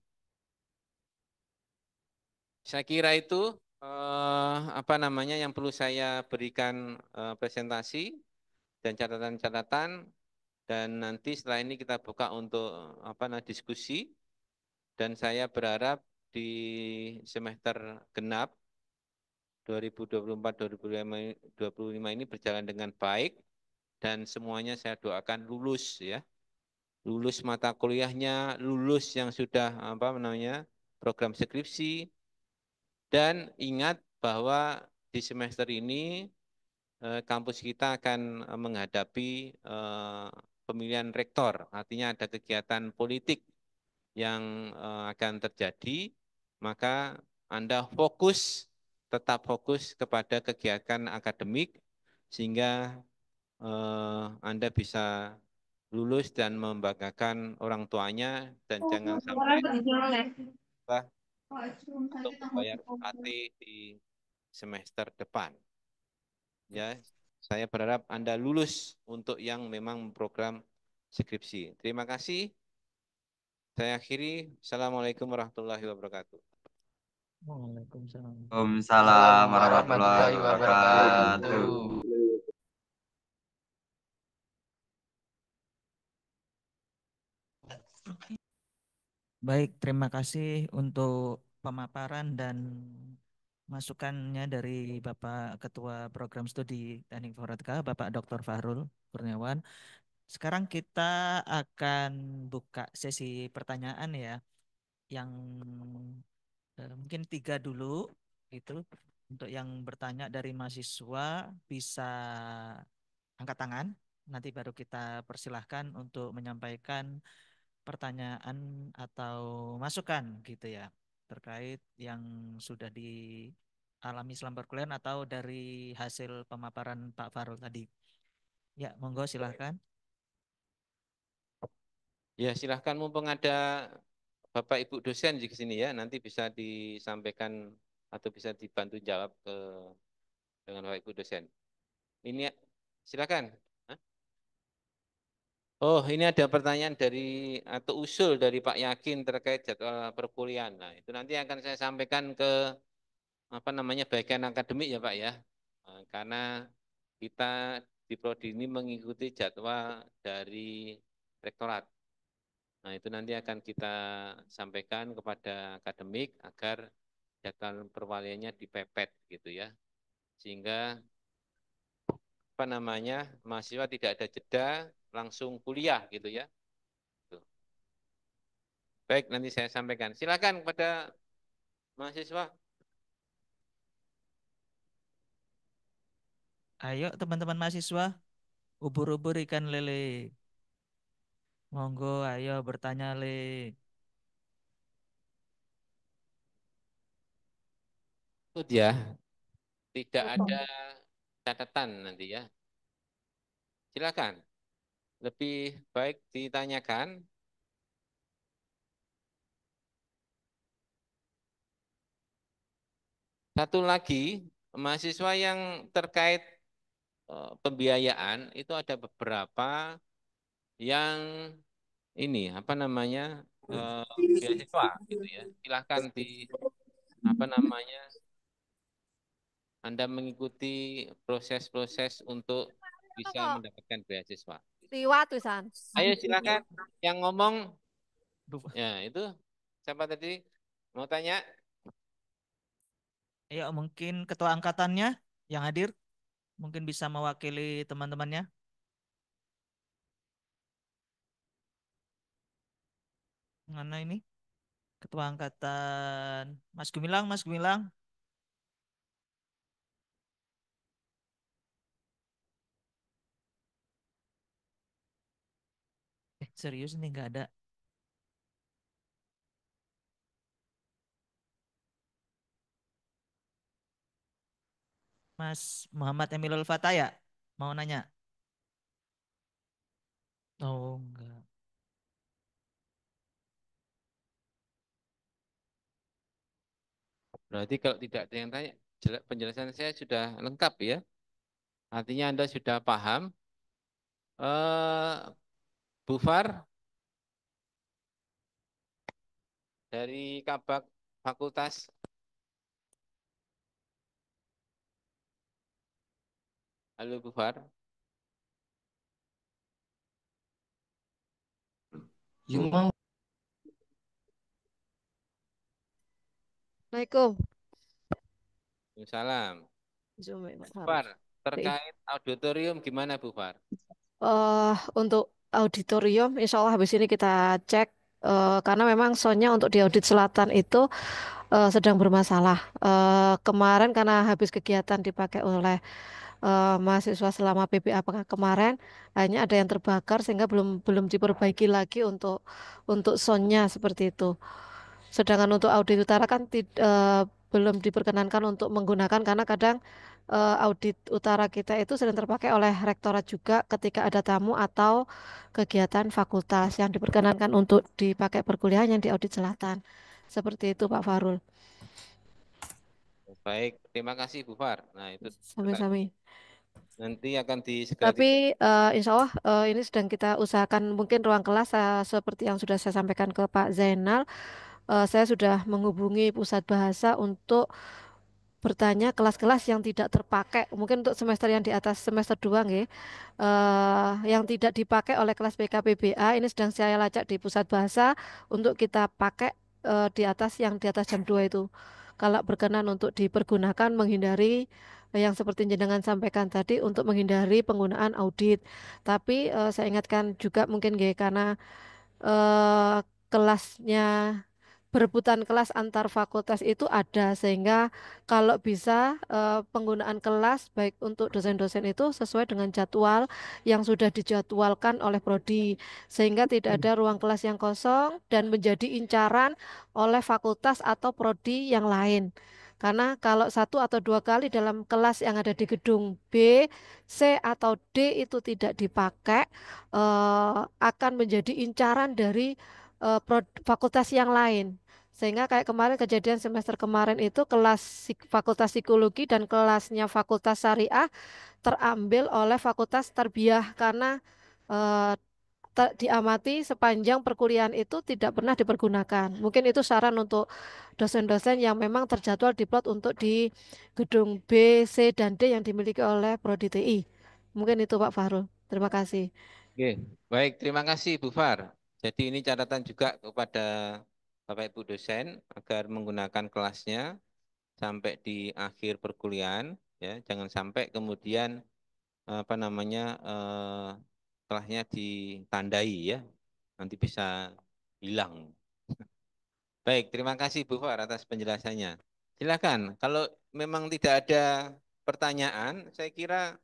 Saya kira itu yang perlu saya berikan presentasi dan catatan-catatan, dan nanti setelah ini kita buka untuk diskusi, dan saya berharap di semester genap 2024-2025 ini berjalan dengan baik dan semuanya saya doakan lulus ya. Lulus mata kuliahnya, lulus yang sudah program skripsi, dan ingat bahwa di semester ini kampus kita akan menghadapi pemilihan rektor, artinya ada kegiatan politik yang akan terjadi, maka Anda tetap fokus kepada kegiatan akademik sehingga Anda bisa lulus dan membanggakan orang tuanya, dan jangan sampai untuk membayar UKT di semester depan. Ya, saya berharap Anda lulus untuk yang memang program skripsi. Terima kasih. Saya akhiri. Assalamualaikum warahmatullahi wabarakatuh. Waalaikumsalam. Waalaikumsalam warahmatullahi wabarakatuh. Baik, terima kasih untuk pemaparan dan masukannya dari Bapak Ketua Program Studi Teknik Informatika, Bapak Dr. Fahrul Kurniawan. Sekarang kita akan buka sesi pertanyaan ya, yang mungkin 3 dulu gitu. Untuk yang bertanya dari mahasiswa bisa angkat tangan, nanti baru kita persilahkan untuk menyampaikan pertanyaan atau masukan gitu ya terkait yang sudah dialami selama perkuliahan atau dari hasil pemaparan Pak Farul tadi. Ya, monggo silahkan. Ya, silahkan mumpung ada Bapak Ibu dosen di sini ya, nanti bisa disampaikan atau bisa dibantu jawab dengan Bapak Ibu dosen. Ini silakan. Hah? Oh, ini ada pertanyaan dari atau usul dari Pak Yakin terkait jadwal perkuliahan. Nah, itu nanti akan saya sampaikan ke bagian akademik ya Pak ya. Karena kita di prodi ini mengikuti jadwal dari rektorat. Nah, itu nanti akan kita sampaikan kepada akademik agar jadwal perwaliannya dipepet gitu ya. Sehingga mahasiswa tidak ada jeda langsung kuliah gitu ya. Tuh. Baik, nanti saya sampaikan. Silakan kepada mahasiswa. Ayo teman-teman mahasiswa, ubur-ubur ikan lele. Monggo, ayo bertanya le. Ikut ya, tidak ada catatan nanti ya. Silakan. Lebih baik ditanyakan. Satu lagi, mahasiswa yang terkait pembiayaan itu ada beberapa yang ini beasiswa gitu ya. Silahkan Anda mengikuti proses-proses untuk bisa mendapatkan beasiswa. Liwat tulisan. Ayo silakan yang ngomong. Ya itu siapa tadi mau tanya? Ayo mungkin ketua angkatannya yang hadir mungkin bisa mewakili teman-temannya. Mana ini? Ketua angkatan Mas Gumilang, Mas Gumilang. Serius ini nggak ada. Mas Muhammad Emilul Fataya mau nanya? Oh, enggak. Berarti kalau tidak ada yang tanya, penjelasan saya sudah lengkap ya. Artinya Anda sudah paham. Bu Far dari Kabak Fakultas. Halo Bu Far. Assalamualaikum. Salam. Zoom ya, Mas Harus. Far, terkait auditorium gimana Bu Far? Untuk auditorium, insya Allah habis ini kita cek karena memang soundnya untuk di audit selatan itu sedang bermasalah. Kemarin karena habis kegiatan dipakai oleh mahasiswa selama PPA pekan kemarin, hanya ada yang terbakar sehingga belum belum diperbaiki lagi untuk soundnya seperti itu. Sedangkan untuk audit utara kan belum diperkenankan untuk menggunakan karena kadang audit utara kita itu sering terpakai oleh rektorat juga ketika ada tamu atau kegiatan fakultas yang diperkenankan untuk dipakai perkuliahan yang di audit selatan. Seperti itu Pak Farul. Baik, terima kasih Bu Far. Nah, itu Sami-sami. nanti akan segera Tapi insya Allah ini sedang kita usahakan mungkin ruang kelas seperti yang sudah saya sampaikan ke Pak Zainal. Saya sudah menghubungi pusat bahasa untuk bertanya kelas-kelas yang tidak terpakai mungkin untuk semester yang di atas semester 2 nggih, yang tidak dipakai oleh kelas BKPBA ini sedang saya lacak di pusat bahasa untuk kita pakai di atas yang di atas jam 2 itu kalau berkenan untuk dipergunakan menghindari yang seperti jenengan sampaikan tadi untuk menghindari penggunaan audit tapi saya ingatkan juga mungkin nggih karena kelasnya berebutan kelas antar fakultas itu ada sehingga kalau bisa penggunaan kelas baik untuk dosen-dosen itu sesuai dengan jadwal yang sudah dijadwalkan oleh prodi sehingga tidak ada ruang kelas yang kosong dan menjadi incaran oleh fakultas atau prodi yang lain. Karena kalau satu atau dua kali dalam kelas yang ada di gedung B, C atau D itu tidak dipakai, akan menjadi incaran dari fakultas yang lain. Sehingga kayak kemarin kejadian semester kemarin itu kelas fakultas psikologi dan kelasnya fakultas syariah terambil oleh fakultas tarbiyah karena eh, diamati sepanjang perkuliahan itu tidak pernah dipergunakan. Mungkin itu saran untuk dosen-dosen yang memang terjadwal diplot untuk di gedung B, C, dan D yang dimiliki oleh Prodi TI. Mungkin itu Pak Fahrul. Terima kasih. Oke, baik, terima kasih Bu Far. Jadi ini catatan juga kepada Bapak Ibu dosen agar menggunakan kelasnya sampai di akhir perkuliahan, ya, jangan sampai kemudian apa namanya kelasnya ditandai ya, nanti bisa hilang. Baik, terima kasih Bu Far atas penjelasannya. Silakan, kalau memang tidak ada pertanyaan, saya kira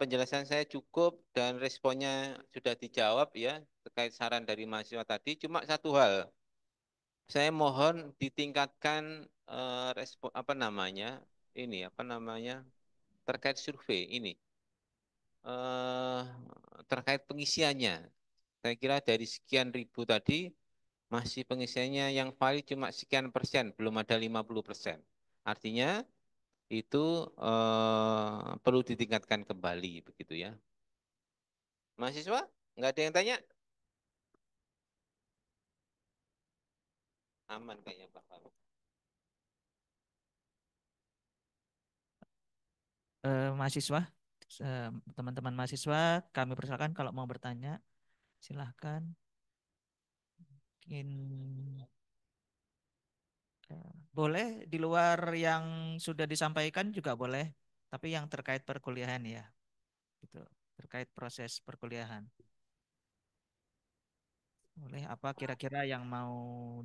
penjelasan saya cukup dan responnya sudah dijawab ya terkait saran dari mahasiswa tadi. Cuma satu hal, saya mohon ditingkatkan respon apa namanya ini apa namanya terkait survei ini eh, terkait pengisiannya. Saya kira dari sekian ribu tadi masih pengisiannya yang valid cuma sekian persen, belum ada 50%. Artinya itu perlu ditingkatkan kembali begitu ya. Mahasiswa, nggak ada yang tanya? Aman kayaknya Pak. Mahasiswa, eh, teman-teman mahasiswa, kami persilakan kalau mau bertanya, silahkan. Mungkin boleh di luar yang sudah disampaikan juga boleh, tapi yang terkait perkuliahan ya, gitu, terkait proses perkuliahan. Boleh apa kira-kira yang mau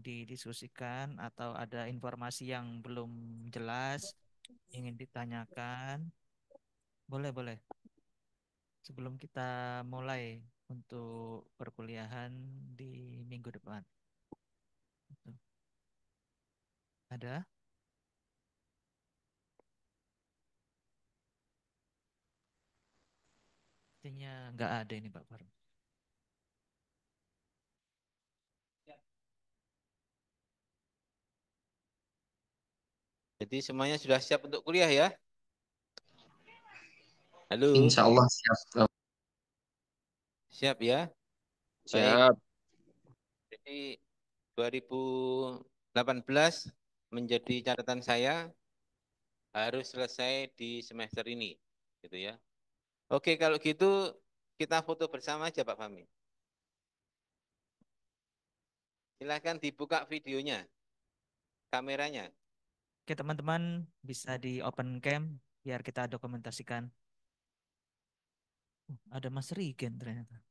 didiskusikan atau ada informasi yang belum jelas ingin ditanyakan? Boleh, boleh. Sebelum kita mulai untuk perkuliahan di minggu depan. Gitu. Ada? Artinya nggak ada ini Pak Faru. Jadi semuanya sudah siap untuk kuliah ya? Halo, Insya Allah siap. siap ya? Baik. Siap. Jadi 2018 menjadi catatan saya harus selesai di semester ini, gitu ya. Oke, kalau gitu kita foto bersama aja Pak Fahmi. Silahkan dibuka videonya, kameranya. Oke teman-teman bisa di open cam biar kita dokumentasikan. Ada Mas Rigen ternyata.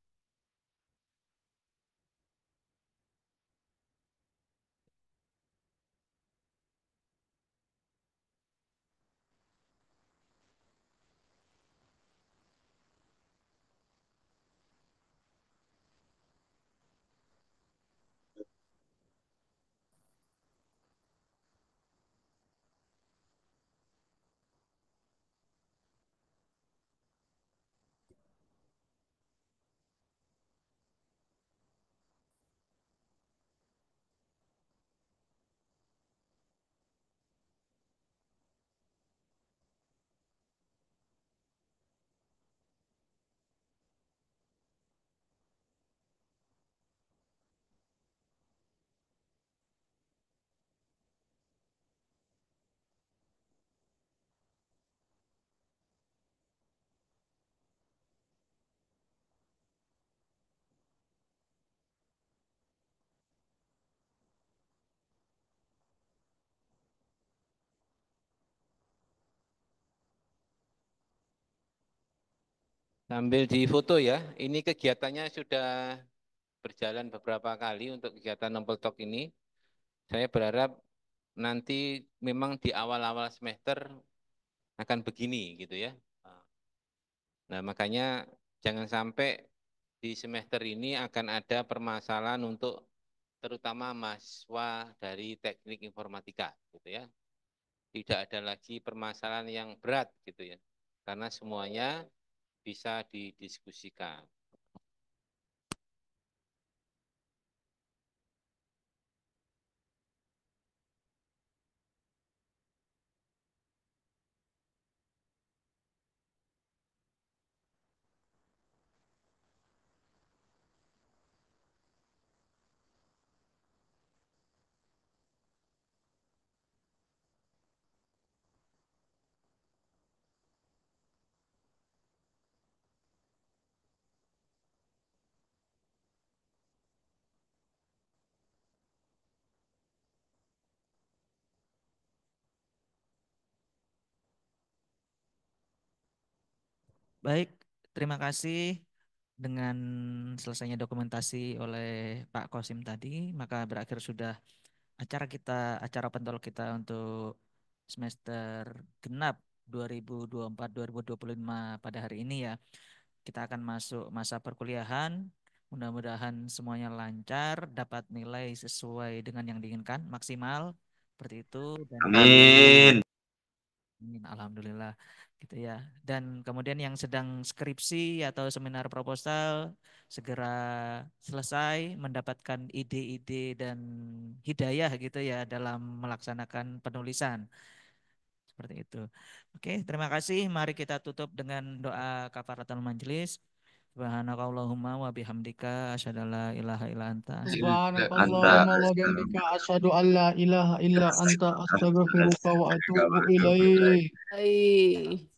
Sambil difoto ya. Ini kegiatannya sudah berjalan beberapa kali untuk kegiatan Novel Talk ini. Saya berharap nanti memang di awal-awal semester akan begini gitu ya. Nah, makanya jangan sampai di semester ini akan ada permasalahan untuk terutama mahasiswa dari teknik informatika gitu ya. Tidak ada lagi permasalahan yang berat gitu ya. Karena semuanya bisa didiskusikan. Baik, terima kasih. Dengan selesainya dokumentasi oleh Pak Kosim tadi, maka berakhir sudah acara pentol kita untuk semester genap 2024-2025 pada hari ini ya. Kita akan masuk masa perkuliahan. Mudah-mudahan semuanya lancar, dapat nilai sesuai dengan yang diinginkan, maksimal seperti itu. Dan Amin. amin, alhamdulillah gitu ya. Dan kemudian yang sedang skripsi atau seminar proposal segera selesai mendapatkan ide-ide dan hidayah gitu ya dalam melaksanakan penulisan. Seperti itu. Oke, terima kasih. Mari kita tutup dengan doa kafaratul majelis. Subhanakallahumma wa bihamdika asyhadu an la ilaha illa anta Anta. Subhanakallahumma wa bihamdika asyhadu an la ilaha illa anta astaghfiruka wa atubu ilaik. Hai.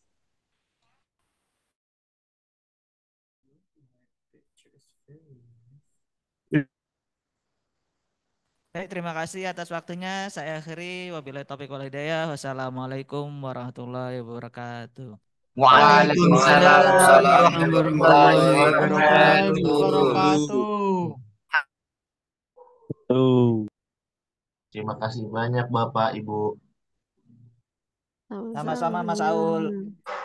Baik, terima kasih atas waktunya. Saya akhiri. Wabillahi taufiq wal hidayah. Wassalamualaikum warahmatullahi wabarakatuh. Waalaikumsalam warahmatullahi Warahmatullahi wabarakatuh. wabarakatuh. Terima kasih banyak Bapak Ibu. Sama-sama Mas Aul. Sama-sama.